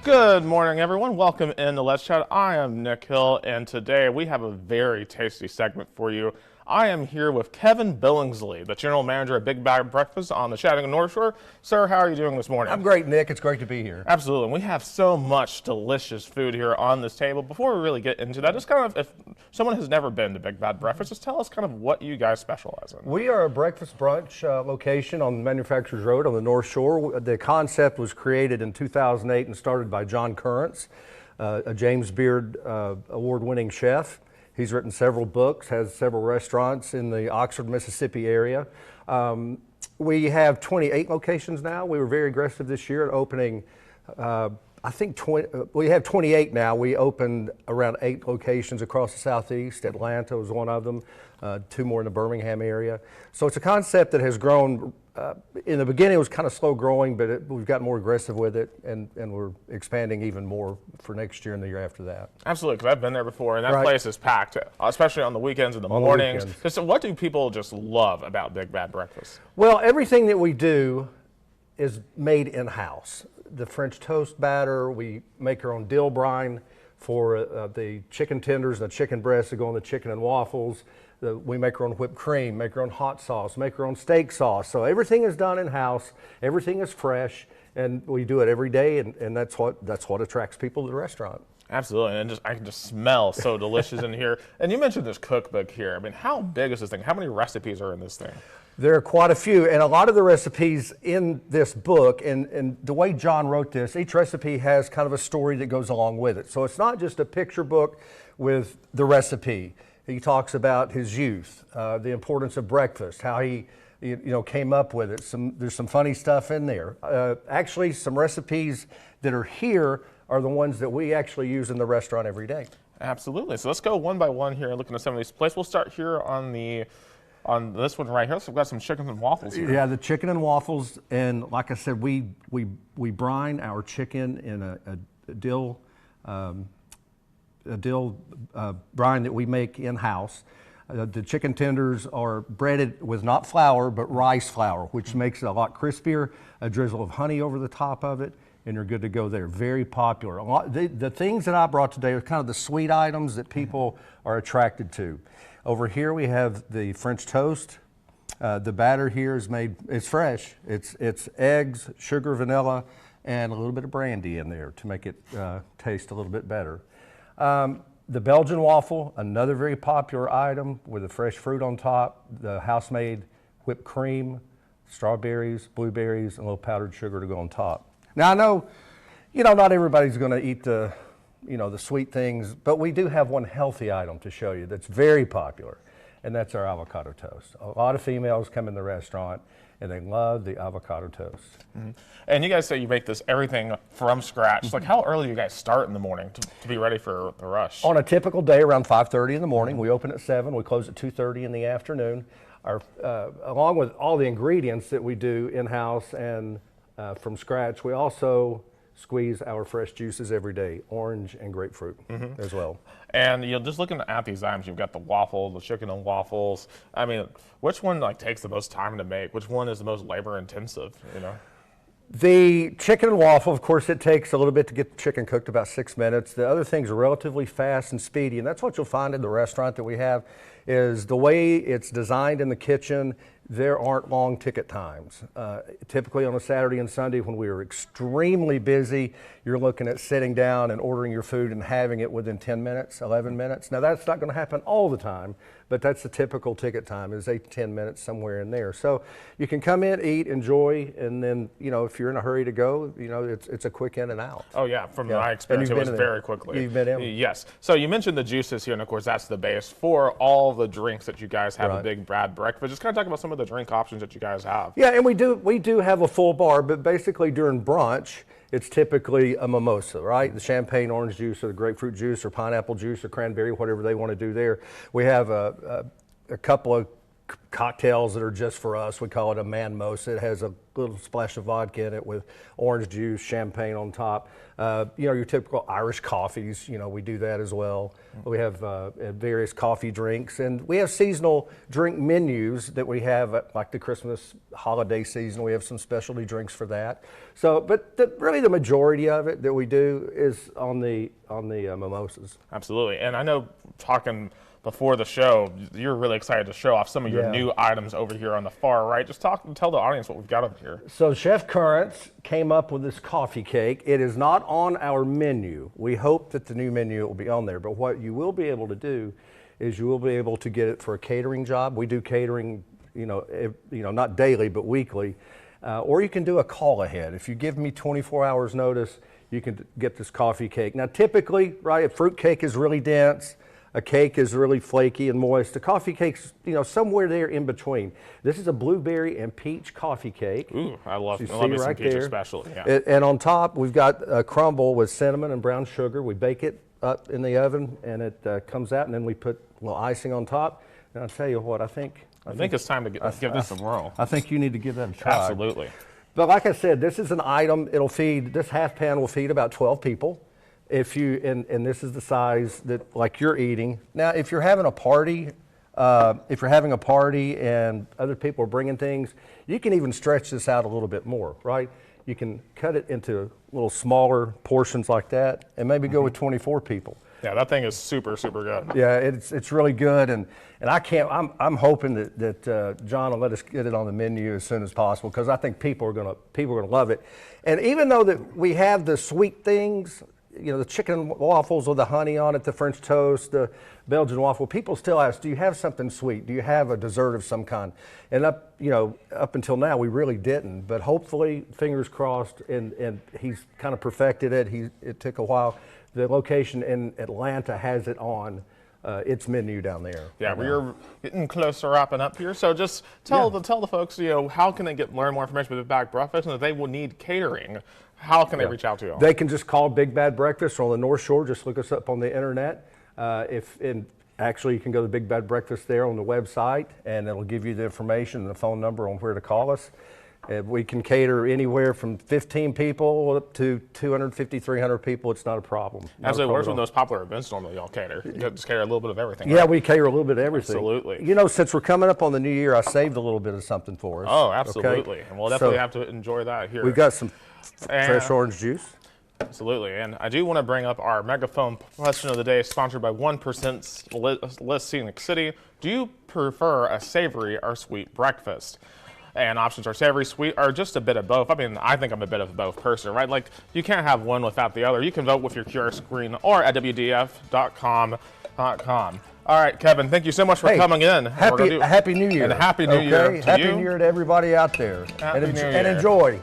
Good morning, everyone. Welcome into Let's Chat. I am Nick Hill, and today we have a very tasty segment for you. I am here with Kevin Billingsley, the General Manager of Big Bad Breakfast on the Chattanooga North Shore. Sir, how are you doing this morning? I'm great, Nick. It's great to be here. Absolutely. And we have so much delicious food here on this table. Before we really get into that, just kind of, if someone has never been to Big Bad Breakfast, just tell us kind of what you guys specialize in. We are a breakfast brunch location on Manufacturers Road on the North Shore. The concept was created in 2008 and started by John Currents, a James Beard award-winning chef. He's written several books, has several restaurants in the Oxford, Mississippi area. We have 28 locations now. We were very aggressive this year at opening, we have 28 now. We opened around 8 locations across the Southeast. Atlanta was one of them, 2 more in the Birmingham area. So it's a concept that has grown. In the beginning, it was kind of slow growing, but we've gotten more aggressive with it, and we're expanding even more for next year and the year after that. Absolutely, because I've been there before, and that place is packed, especially on the weekends and the mornings. So what do people just love about Big Bad Breakfast? Well, everything that we do is made in-house. The French toast batter, we make our own dill brine for the chicken tenders and the chicken breasts that go on the chicken and waffles. We make our own whipped cream, make our own hot sauce, make our own steak sauce. So everything is done in-house, everything is fresh, and we do it every day, and that's what attracts people to the restaurant. Absolutely, and I can just smell so delicious in here. And you mentioned this cookbook here. I mean, how big is this thing? How many recipes are in this thing? There are quite a few, and a lot of the recipes in this book, and the way John wrote this, each recipe has kind of a story that goes along with it. So it's not just a picture book with the recipe. He talks about his youth, the importance of breakfast, how he came up with it. There's some funny stuff in there. Actually, some recipes that are here are the ones that we actually use in the restaurant every day. Absolutely. So let's go one by one here and looking at some of these plates. We'll start here on this one right here. So we've got some chicken and waffles here. Yeah, the chicken and waffles, and like I said, we brine our chicken in a dill brine that we make in-house. The chicken tenders are breaded with not flour, but rice flour, which makes it a lot crispier. A drizzle of honey over the top of it, and you're good to go there. Very popular. The things that I brought today are kind of the sweet items that people are attracted to. Over here we have the French toast. The batter here is it's fresh. It's eggs, sugar, vanilla, and a little bit of brandy in there to make it taste a little bit better. The Belgian waffle, another very popular item with the fresh fruit on top, the house-made whipped cream, strawberries, blueberries, and a little powdered sugar to go on top. Now I know, not everybody's going to eat the sweet things, but we do have one healthy item to show you that's very popular, and that's our avocado toast. A lot of females come in the restaurant and they love the avocado toast. Mm-hmm. And you guys say you make everything from scratch. Like, how early do you guys start in the morning to be ready for the rush? On a typical day, around 5:30 in the morning. We open at 7. We close at 2:30 in the afternoon. Along with all the ingredients that we do in-house and from scratch, we also squeeze our fresh juices every day, orange and grapefruit as well. And just looking at these items, you've got the waffle, the chicken and waffles. I mean, which one takes the most time to make? Which one is the most labor intensive? The chicken and waffle, of course, it takes a little bit to get the chicken cooked, about 6 minutes. The other things are relatively fast and speedy, and that's what you'll find in the restaurant that we have, is the way it's designed in the kitchen. There aren't long ticket times. Typically on a Saturday and Sunday when we are extremely busy, you're looking at sitting down and ordering your food and having it within 10 minutes, 11 minutes. Now that's not going to happen all the time, but that's the typical ticket time is 8 to 10 minutes, somewhere in there. So you can come in, eat, enjoy, and then, if you're in a hurry to go, it's a quick in and out. Oh yeah, from my experience, it was very quickly. You've been in? Yes. So you mentioned the juices here, and of course that's the base for all the drinks that you guys have at Big Bad Breakfast. Just kind of talk about some of the drink options that you guys have. Yeah, and we do have a full bar, but basically during brunch, it's typically a mimosa, right? The champagne orange juice or the grapefruit juice or pineapple juice or cranberry, whatever they want to do there. We have a couple of cocktails that are just for us. We call it a man-mosa. It has a little splash of vodka in it with orange juice, champagne on top. Your typical Irish coffees, we do that as well. We have various coffee drinks, and we have seasonal drink menus that we have like the Christmas holiday season. We have some specialty drinks for that. So, but really the majority of it that we do is on the mimosas. Absolutely. And I know talking before the show, you're really excited to show off some of your new items over here on the far right. Just tell the audience what we've got over here. So Chef Currents came up with this coffee cake. It is not on our menu. We hope that the new menu will be on there, but what you will be able to do is you will be able to get it for a catering job. We do catering, not daily, but weekly. Or you can do a call ahead. If you give me 24 hours notice, you can get this coffee cake. Now typically, right, a fruit cake is really dense. A cake is really flaky and moist. A coffee cake's, somewhere there in between. This is a blueberry and peach coffee cake. Ooh, I love me right some peach there. especially. Yeah. And on top, we've got a crumble with cinnamon and brown sugar. We bake it up in the oven, and it comes out, and then we put a little icing on top. And I'll tell you what, I think it's time to give this a whirl. I think you need to give that a try. Absolutely. But like I said, this is an item. This half pan will feed about 12 people. And this is the size that like you're eating. Now, if you're having a party, and other people are bringing things, you can even stretch this out a little bit more, right? You can cut it into little smaller portions like that, and maybe go with 24 people. Yeah, that thing is super, super good. Yeah, it's really good, and I'm hoping that John will let us get it on the menu as soon as possible, because I think people are gonna love it. And even though that we have the sweet things, the chicken waffles with the honey on it, the French toast, the Belgian waffle, people still ask, do you have something sweet? Do you have a dessert of some kind? And up until now, we really didn't. But hopefully, fingers crossed, and he's kind of perfected it. It took a while. The location in Atlanta has it on its menu down there. Yeah, we're getting close to wrapping up here. So just tell the folks, how can they learn more information about Big Bad Breakfast, and if they will need catering, how can they reach out to you? They can just call Big Bad Breakfast on the North Shore. Just look us up on the internet. Actually, you can go to Big Bad Breakfast there on the website, and it'll give you the information and the phone number on where to call us. We can cater anywhere from 15 people up to 250, 300 people. It's not a problem. As it works with those popular events, normally y'all cater. You just cater a little bit of everything. Yeah, right? we cater a little bit of everything. Absolutely. Since we're coming up on the new year, I saved a little bit of something for us. Oh, absolutely. Okay? And we'll definitely have to enjoy that here. We've got some fresh orange juice. Absolutely. And I do want to bring up our megaphone question of the day, sponsored by 1% List Scenic City. Do you prefer a savory or sweet breakfast? And options are savory, sweet, or just a bit of both. I mean, I think I'm a bit of both person, right? Like, you can't have one without the other. You can vote with your QR screen or at WDF.com. All right, Kevin, thank you so much for coming in. Happy New Year. And Happy New Year to Happy you. New Year to everybody out there. Happy New Year. And enjoy.